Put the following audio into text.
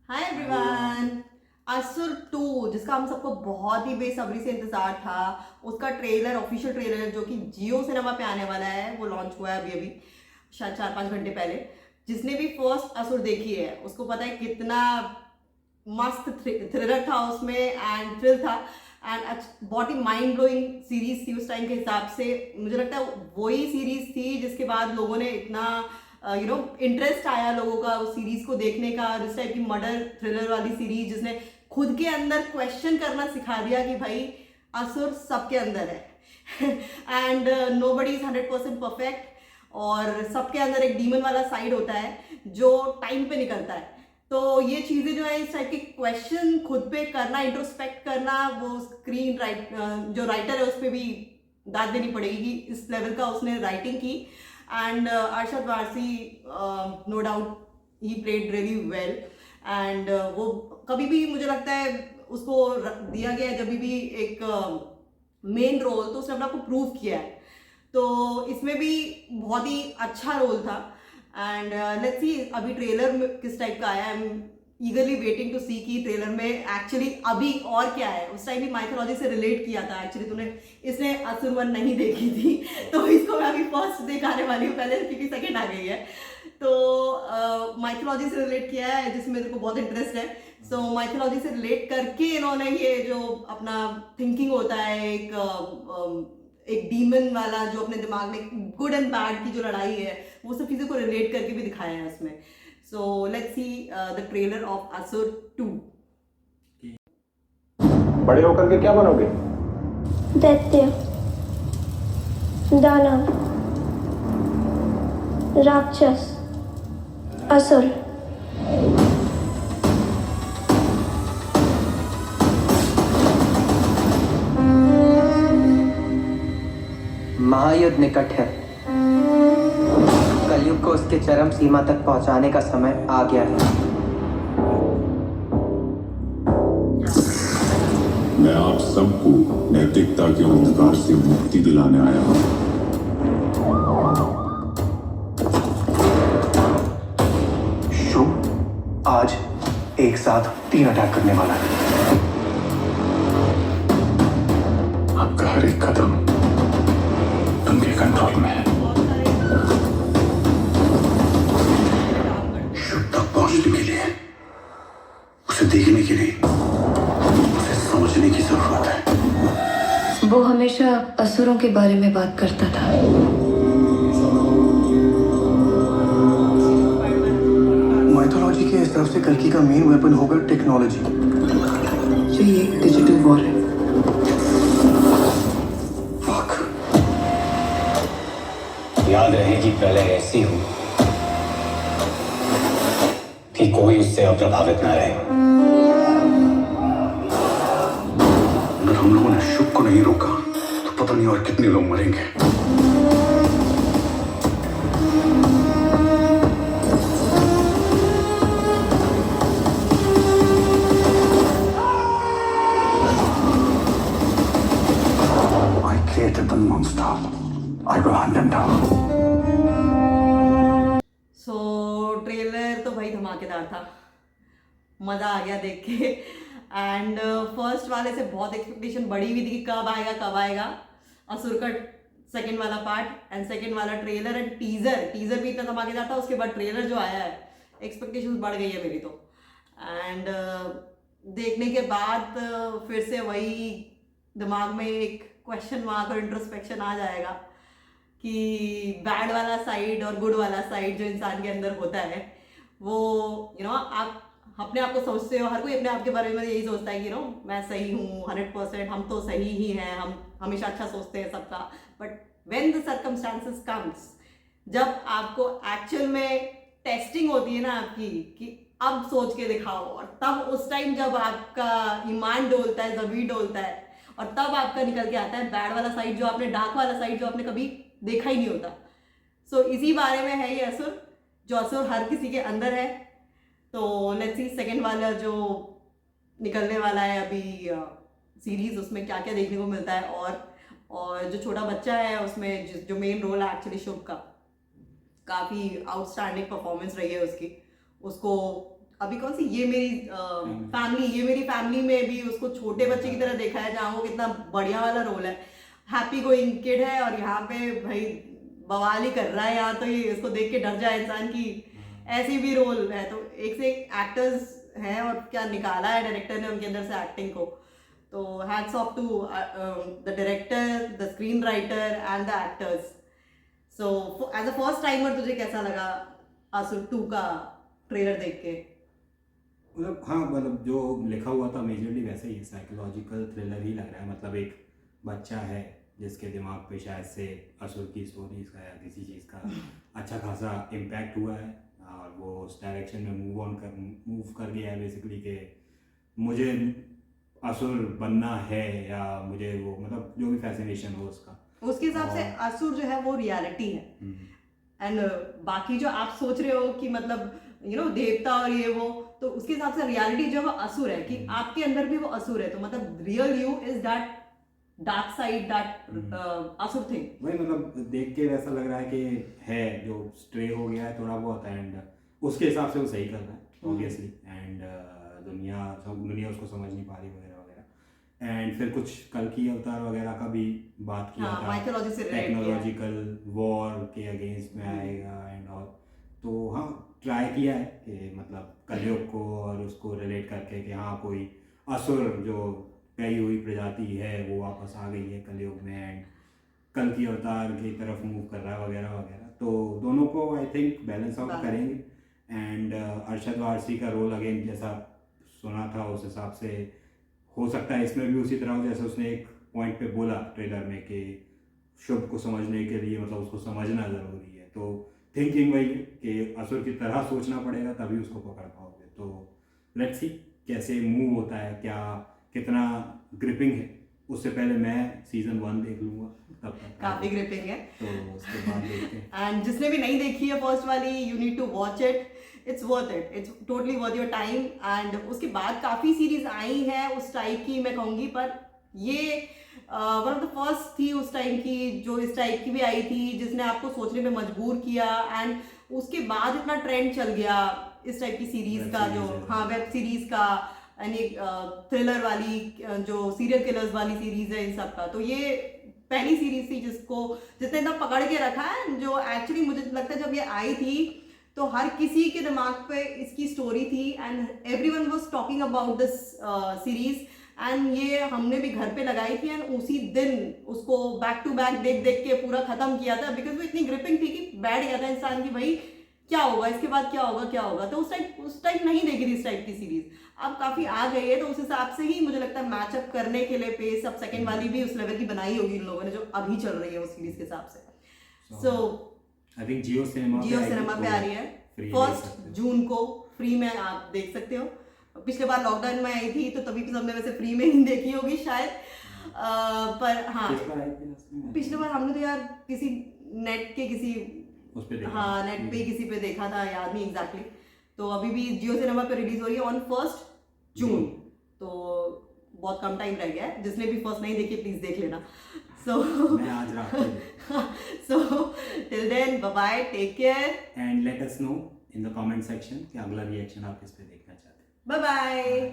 Hi everyone. असुर 2 जिसका हम सबको बहुत ही बेसब्री से इंतजार था, उसका ट्रेलर, ऑफिशियल ट्रेलर जो कि जियो सिनेमा पे आने वाला है, वो लॉन्च हुआ है अभी अभी शायद 4-5 घंटे पहले। जिसने भी फर्स्ट असुर देखी है उसको पता है कितना मस्त थ्रिलर था उसमें एंड थ्रिल था एंड बहुत ही माइंड ब्लोइंग सीरीज थी उस टाइम के हिसाब से। मुझे लगता है वही सीरीज थी जिसके बाद लोगों ने इतना इंटरेस्ट आया लोगों का उस सीरीज को देखने का। इस टाइप की मर्डर थ्रिलर वाली सीरीज जिसने खुद के अंदर क्वेश्चन करना सिखा दिया कि भाई असुर सबके अंदर है and nobody is 100% perfect और सबके अंदर एक डीमन वाला साइड होता है जो टाइम पे निकलता है। तो ये चीजें जो है, इस टाइप के क्वेश्चन खुद पे करना, इंट्रोस्पेक्ट करना, वो स्क्रीन जो राइटर है उस पर भी दाद देनी पड़ेगी कि इस लेवल का उसने राइटिंग की। And Arshad Warsi, no doubt ही प्लेड रियली वेल एंड वो कभी भी मुझे लगता है उसको दिया गया जब भी एक मेन रोल तो उसने अपना को प्रूव किया है। तो इसमें भी बहुत ही अच्छा रोल था एंड लेट्स सी अभी ट्रेलर किस टाइप का आया। I am eagerly waiting to see कि ट्रेलर में एक्चुअली अभी और क्या है। उस टाइम भी माइथोलॉजी से रिलेट किया था एक्चुअली, तूने इसने असुर 1 नहीं देखी थी तो इसको मैं अभी फर्स्ट दिखाने वाली हूँ पहले क्योंकि सेकेंड आ गई है। तो माइथोलॉजी से रिलेट किया है जिसमें मेरे को बहुत इंटरेस्ट है। सो माइथोलॉजी से रिलेट करके इन्होंने ये जो अपना थिंकिंग होता है एक डीमन वाला जो अपने दिमाग में गुड एंड बैड की जो लड़ाई है वो सब चीज़ों को रिलेट करके भी दिखाया है उसमें। So let's see the trailer of असुर 2। बड़े होकर के क्या बनोगे? दैत्य, दानव, राक्षस, असुर। महायुद्ध निकट है। कलयुग को उसके चरम सीमा तक पहुंचाने का समय आ गया है। मैं आप सबको नैतिकता के अंधकार से मुक्ति दिलाने आया हूं। शुभ आज एक साथ 3 अटैक करने वाला है। आपका हर एक कदम उनके कंट्रोल में है। शुभ तक पहुंचने के लिए, उसे देखने के लिए, उसे समझने की जरूरत है। वो हमेशा असुरों के बारे में बात करता था। माइथोलॉजी के हिसाब से कल्कि का मेन वेपन होगा टेक्नोलॉजी। जो ये डिजिटल वॉर है। याद रहे कि प्रलय ऐसी हो कि कोई उससे अप्रभावित ना रहे। अगर हम लोगों ने शुभ को नहीं रोका तो पता नहीं और कितने लोग मरेंगे। I created the monster. I will hunt them down. So trailer तो भाई धमाकेदार था, मज़ा आ गया देख के एंड फर्स्ट वाले से बहुत एक्सपेक्टेशन बढ़ी हुई थी कि कब आएगा असुर का सेकंड वाला पार्ट एंड सेकंड वाला ट्रेलर एंड टीजर भी इतना धमाकेदार था। उसके बाद ट्रेलर जो आया है, एक्सपेक्टेशंस बढ़ गई है मेरी तो एंड देखने के बाद फिर से वही दिमाग में एक क्वेश्चन मार्क और इंट्रोस्पेक्शन आ जाएगा कि बैड वाला साइड और गुड वाला साइड जो इंसान के अंदर होता है वो आप अपने आप को सोचते हो, हर कोई अपने आप के बारे में यही सोचता है कि मैं सही हूँ 100%, हम तो सही ही हैं, हम हमेशा अच्छा सोचते हैं सबका। But when the circumstances comes, जब आपको एक्चुअल में टेस्टिंग होती है ना आपकी कि अब सोच के दिखाओ, और तब उस टाइम जब आपका ईमान डोलता है, ज़मीर डोलता है और तब आपका निकल के आता है बैड वाला साइड, जो आपने डार्क वाला साइड जो आपने कभी देखा ही नहीं होता। सो इसी बारे में है ये असुर, जो असुर हर किसी के अंदर है। तो लेट्स सी सेकंड वाला जो निकलने वाला है अभी सीरीज, उसमें क्या क्या देखने को मिलता है। और जो छोटा बच्चा है उसमें जो मेन रोल है एक्चुअली शुभ का, काफ़ी आउटस्टैंडिंग परफॉर्मेंस रही है उसकी। उसको अभी कौन सी ये मेरी फैमिली, ये मेरी फैमिली में भी उसको छोटे बच्चे की तरह देखा है, जहाँ वो कितना बढ़िया वाला रोल है, हैप्पी गोइंग किड है, और यहाँ पे भाई बवाल ही कर रहा है यहाँ, तो ये इसको देख के डर जाए इंसान की ऐसी भी रोल है। तो एक से एक एक्टर्स हैं, और क्या निकाला है डायरेक्टर ने उनके अंदर से एक्टिंग को। तो hats off to the director, the screen writer and the actors. So as a first timer तुझे कैसा लगा असुर 2 का ट्रेलर देख के? मतलब हाँ, मतलब जो लिखा हुआ था मेजरली वैसे ही साइकोलॉजिकल थ्रिलर ही लग रहा है। मतलब एक बच्चा है जिसके दिमाग पे शायद से असुर की स्टोरीज का या किसी चीज़ का अच्छा खासा इम्पैक्ट हुआ है, और वो उस डायरेक्शन में मूव कर गया है बेसिकली कि मुझे असुर बनना है, या मुझे वो मतलब जो भी फैसिनेशन हो उसका, उसके हिसाब से असुर जो है वो रियलिटी है। एंड बाकी जो आप सोच रहे हो कि मतलब देवता और ये वो, तो उसके हिसाब से रियलिटी जो है वो असुर है, कि आपके अंदर भी वो असुर है। तो मतलब real you is that dark side, that असुर थिंग। वही मतलब देख के वैसा लग रहा है कि है जो स्ट्रे हो गया है थोड़ा बहुत, एंड उसके हिसाब से वो सही कर रहा है ऑब्वियसली, एंड दुनिया उसको समझ नहीं पा रही वगैरह वगैरह। एंड फिर कुछ कल की अवतार वगैरह का भी बात किया था, माइथोलॉजी से टेक्नोलॉजिकल वॉर के अगेंस्ट में आएगा एंड ऑल। तो हाँ, ट्राई किया है कि मतलब कलयुग को और उसको रिलेट करके कि हाँ कोई असुर जो गई हुई प्रजाति है वो वापस आ गई है कलयुग में, एंड कल की अवतार की तरफ मूव कर रहा है वगैरह वगैरह। तो दोनों को आई थिंक बैलेंस आउट करेंगे। एंड अरशद वारसी का रोल अगेन जैसा सुना था उस हिसाब से हो सकता है इसमें भी उसी तरह हो, जैसे उसने एक पॉइंट पे बोला ट्रेलर में कि शुभ को समझने के लिए मतलब उसको समझना ज़रूरी है। तो थिंकिंग वही है कि असुर की तरह सोचना पड़ेगा तभी उसको पकड़ पाओगे। तो लेट्स सी कैसे मूव होता है, क्या कितना ग्रिपिंग है। उससे पहले मैं सीजन 1 देख लूँगा, तब तक काफी ग्रिपिंग है, तो उसके बाद देखते हैं। एंड जिसने भी नहीं देखी है फर्स्ट वाली, you need to watch it, it's worth it, it's totally worth your time. And उसके बाद काफ़ी सीरीज आई हैं उस टाइप की, मैं कहूँगी, पर ये वन ऑफ द फर्स्ट थी उस टाइम की, जो इस टाइप की भी आई थी, जिसने आपको सोचने में मजबूर किया। एंड उसके बाद इतना ट्रेंड चल गया इस टाइप की सीरीज का, जो हाँ वेब सीरीज का, यानी थ्रिलर वाली, जो सीरियल किलर्स वाली सीरीज है इन सब का। तो ये पहली सीरीज थी जिसने एकदम पकड़ के रखा है, जो एक्चुअली मुझे लगता है जब ये आई थी तो हर किसी के दिमाग पे इसकी स्टोरी थी, and everyone was talking about this series. And ये हमने भी घर पे लगाई थी, एंड उसी दिन उसको बैक टू बैक देख देख के पूरा खत्म किया था, बिकॉज वो इतनी ग्रिपिंग थी कि बैठ गया था इंसान की भाई क्या होगा इसके बाद, क्या होगा क्या होगा। तो उस टाइम नहीं देखी थी इस टाइप की सीरीज, अब काफी आ गई है, तो उस हिसाब से ही मुझे लगता है मैचअप करने के लिए पेस अब सेकंड वाली भी उस लेवल की बनाई होगी इन लोगों ने, जो अभी चल रही है उस सीरीज के हिसाब से। सो आई थिंक जियो सिनेमा पे आ रही है 1 जून को, फ्री में आप देख सकते हो। पिछले बार लॉकडाउन में आई थी तो तभी तो सबने वैसे फ्री में ही देखी होगी शायद, पर हाँ पिछले बार हमने तो यार किसी नेट के किसी उस पे देखा, हाँ नेट पे किसी पे देखा था, याद नहीं एग्जैक्टली। तो अभी भी जियो सिनेमा पे रिलीज हो रही है ऑन 1 जून, तो बहुत कम टाइम रह गया है। जिसने भी फर्स्ट नहीं देखी प्लीज देख लेना। मैं आज रात को so till then bye bye, take care and let us know in the comment section कि अगला रिएक्शन आप किस पे देखना चाहते हैं। Bye bye.